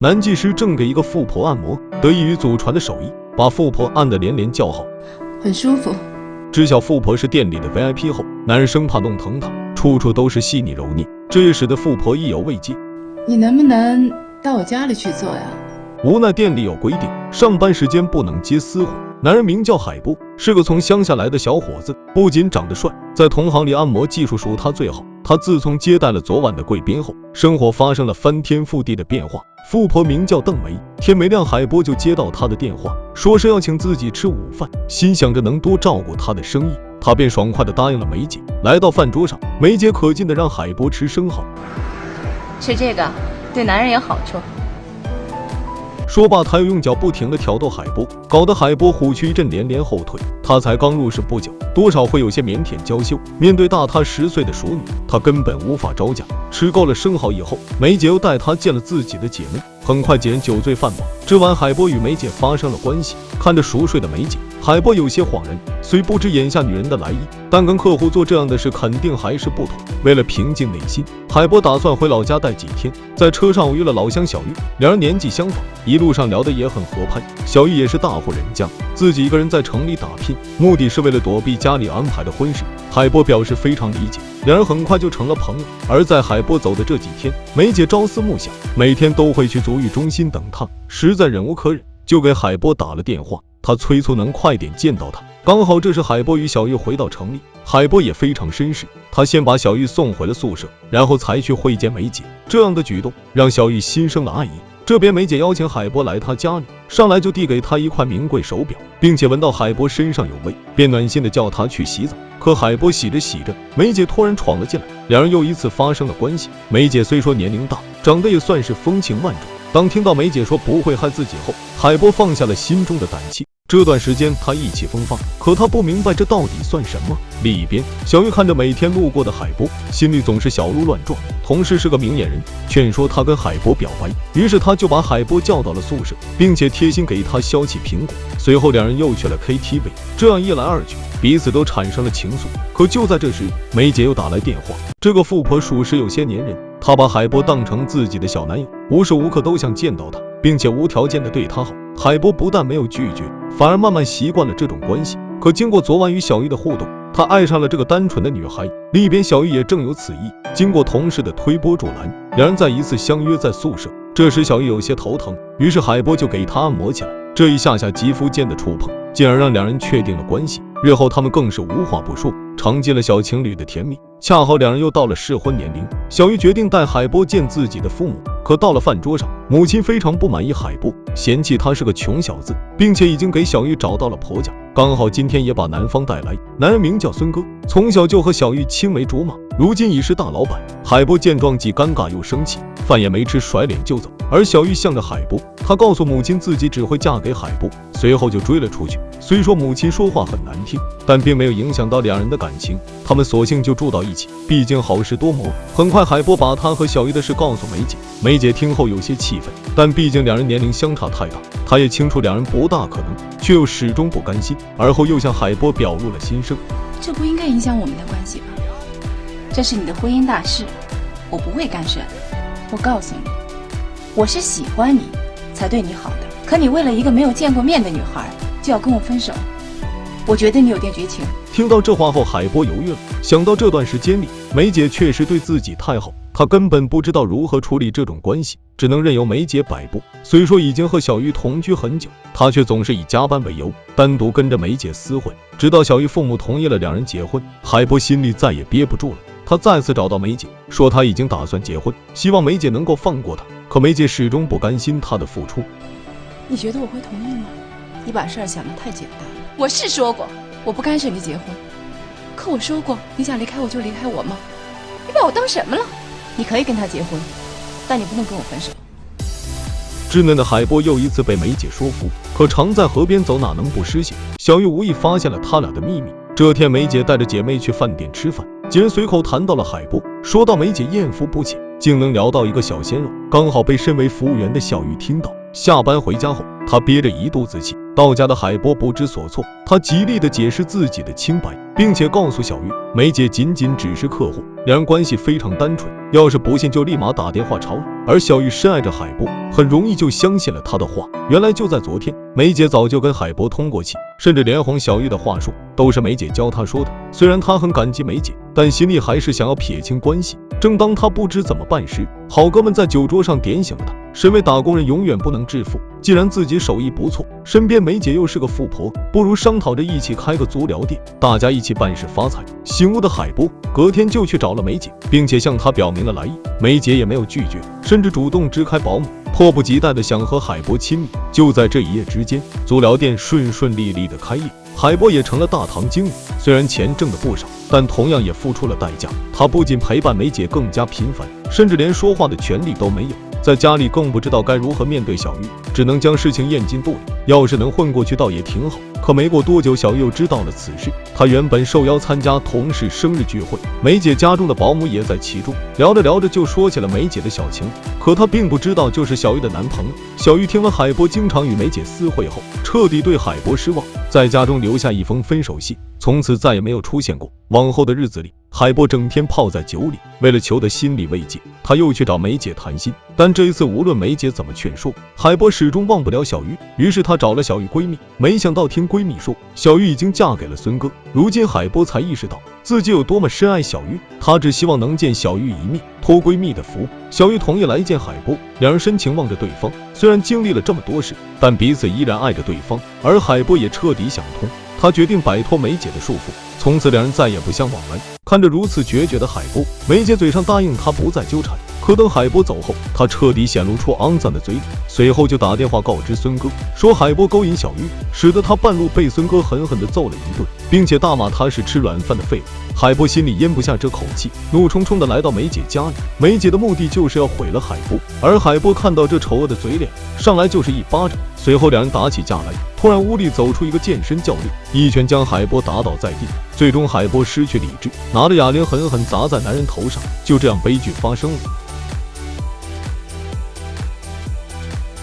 男技师正给一个富婆按摩，得益于祖传的手艺，把富婆按得连连叫好，很舒服。知晓富婆是店里的 VIP 后，男人生怕弄疼她，处处都是细腻揉捏，这也使得富婆意犹未尽。你能不能到我家里去做呀？无奈店里有规定，上班时间不能接私活。男人名叫海波，是个从乡下来的小伙子，不仅长得帅，在同行里按摩技术属他最好。他自从接待了昨晚的贵宾后，生活发生了翻天覆地的变化。富婆名叫邓梅，天没亮海波就接到她的电话，说是要请自己吃午饭，心想着能多照顾她的生意，他便爽快地答应了梅姐。来到饭桌上，梅姐可劲地让海波吃生蚝，吃这个对男人有好处。说罢，他又用脚不停地挑逗海波，搞得海波虎躯一阵连连后退。他才刚入世不久，多少会有些腼腆娇羞，面对大他10岁的熟女，他根本无法招架。吃够了生蚝以后，梅姐又带他见了自己的姐妹。很快几人酒醉饭饱，这晚海波与梅姐发生了关系。看着熟睡的梅姐，海波有些恍然，虽不知眼下女人的来意，但跟客户做这样的事肯定还是不妥。为了平静内心，海波打算回老家待几天。在车上偶遇了老乡小玉，两人年纪相仿，一路上聊得也很合拍。小玉也是大户人家，自己一个人在城里打拼，目的是为了躲避家里安排的婚事。海波表示非常理解，两人很快就成了朋友。而在海波走的这几天，梅姐朝思暮想，每天都会去足浴中心等他，实在忍无可忍，就给海波打了电话。他催促能快点见到他。刚好这时海波与小玉回到城里，海波也非常绅士，他先把小玉送回了宿舍，然后才去会见梅姐。这样的举动让小玉心生了爱意。这边梅姐邀请海波来她家里，上来就递给他一块名贵手表，并且闻到海波身上有味，便暖心的叫他去洗澡。可海波洗着洗着，梅姐突然闯了进来，两人又一次发生了关系。梅姐虽说年龄大，长得也算是风情万种，当听到梅姐说不会害自己后，海波放下了心中的胆气。这段时间他意气风发，可他不明白这到底算什么。另一边，小玉看着每天路过的海波，心里总是小鹿乱撞。同事是个明眼人，劝说他跟海波表白，于是他就把海波叫到了宿舍，并且贴心给他削起苹果。随后两人又去了 KTV， 这样一来二去，彼此都产生了情愫。可就在这时，梅姐又打来电话。这个富婆属实有些粘人，她把海波当成自己的小男友，无时无刻都想见到他，并且无条件的对他好。海波不但没有拒绝，反而慢慢习惯了这种关系。可经过昨晚与小玉的互动，他爱上了这个单纯的女孩。另一边，小玉也正有此意，经过同事的推波助澜，两人再一次相约在宿舍。这时小玉有些头疼，于是海波就给她按摩起来。这一下下肌肤间的触碰，进而让两人确定了关系。日后他们更是无话不说，尝尽了小情侣的甜蜜。恰好两人又到了适婚年龄，小玉决定带海波见自己的父母。可到了饭桌上，母亲非常不满意海波，嫌弃他是个穷小子，并且已经给小玉找到了婆家。刚好今天也把男方带来，男人名叫孙哥，从小就和小玉青梅竹马，如今已是大老板。海波见状既尴尬又生气，饭也没吃，甩脸就走。而小玉向着海波，她告诉母亲自己只会嫁给海波，随后就追了出去。虽说母亲说话很难听，但并没有影响到两人的感情，他们索性就住到一起，毕竟好事多磨。很快海波把他和小玉的事告诉梅姐，梅姐听后有些气愤，但毕竟两人年龄相差太大，她也清楚两人不大可能，却又始终不甘心。而后又向海波表露了心声，这不应该影响我们的关系吧？这是你的婚姻大事，我不会干涉的。我告诉你，我是喜欢你才对你好的，可你为了一个没有见过面的女孩就要跟我分手，我觉得你有点绝情。听到这话后，海波犹豫了，想到这段时间里梅姐确实对自己太好，他根本不知道如何处理这种关系，只能任由梅姐摆布。虽说已经和小玉同居很久，他却总是以加班为由单独跟着梅姐私会，直到小玉父母同意了两人结婚，海波心里再也憋不住了。他再次找到梅姐，说他已经打算结婚，希望梅姐能够放过他。可梅姐始终不甘心他的付出。你觉得我会同意吗？你把事儿想得太简单了。我是说过我不干涉你结婚，可我说过你想离开我就离开我吗？你把我当什么了？你可以跟他结婚，但你不能跟我分手。稚嫩的海波又一次被梅姐说服，可常在河边走哪能不湿鞋？小玉无意发现了他俩的秘密。这天梅姐带着姐妹去饭店吃饭，几人随口谈到了海波，说到梅姐艳福不浅，竟能聊到一个小鲜肉，刚好被身为服务员的小玉听到。下班回家后，她憋着一肚子气。到家的海波不知所措，他极力的解释自己的清白，并且告诉小玉，梅姐仅仅只是客户，两人关系非常单纯，要是不信就立马打电话吵你。而小玉深爱着海波，很容易就相信了他的话。原来就在昨天，梅姐早就跟海波通过气，甚至连哄小玉的话术都是梅姐教她说的。虽然她很感激梅姐，但心里还是想要撇清关系。正当她不知怎么办时，好哥们在酒桌上点醒了她，身为打工人永远不能致富，既然自己手艺不错，身边梅姐又是个富婆，不如商讨着一起开个足疗店，大家一起办事发财。醒悟的海波隔天就去找了梅姐，并且向她表明了来意。梅姐也没有拒绝，甚至主动支开保姆，迫不及待的想和海波亲密。就在这一夜之间，足疗店顺顺利利的开业，海波也成了大堂经理。虽然钱挣的不少，但同样也付出了代价。他不仅陪伴梅姐更加频繁，甚至连说话的权利都没有。在家里更不知道该如何面对小玉，只能将事情咽进肚里。要是能混过去倒也挺好。可没过多久，小玉又知道了此事。她原本受邀参加同事生日聚会，梅姐家中的保姆也在其中。聊着聊着就说起了梅姐的小情侣，可她并不知道就是小玉的男朋友。小玉听了海波经常与梅姐私会后，彻底对海波失望，在家中留下一封分手信，从此再也没有出现过。往后的日子里，海波整天泡在酒里，为了求得心理慰藉，他又去找梅姐谈心。但这一次无论梅姐怎么劝说，海波始终忘不了小玉。于是他找了小玉闺蜜，没想到听闺蜜说小玉已经嫁给了孙哥。如今海波才意识到自己有多么深爱小玉，他只希望能见小玉一面，托闺蜜的福。小玉同意来见海波，两人深情望着对方。虽然经历了这么多事，但彼此依然爱着对方。而海波也彻底想通，他决定摆脱梅姐的束缚，从此两人再也不相往来。看着如此决绝的海波，梅姐嘴上答应他不再纠缠，可等海波走后，他彻底显露出肮脏的嘴脸。随后就打电话告知孙哥，说海波勾引小玉，使得他半路被孙哥狠狠地揍了一顿，并且大骂他是吃软饭的废物。海波心里咽不下这口气，怒冲冲地来到梅姐家里。梅姐的目的就是要毁了海波，而海波看到这丑恶的嘴脸，上来就是一巴掌。随后两人打起架来，突然屋里走出一个健身教练，一拳将海波打倒在地。最终海波失去理智，拿着哑铃狠狠砸在男人头上。就这样悲剧发生了。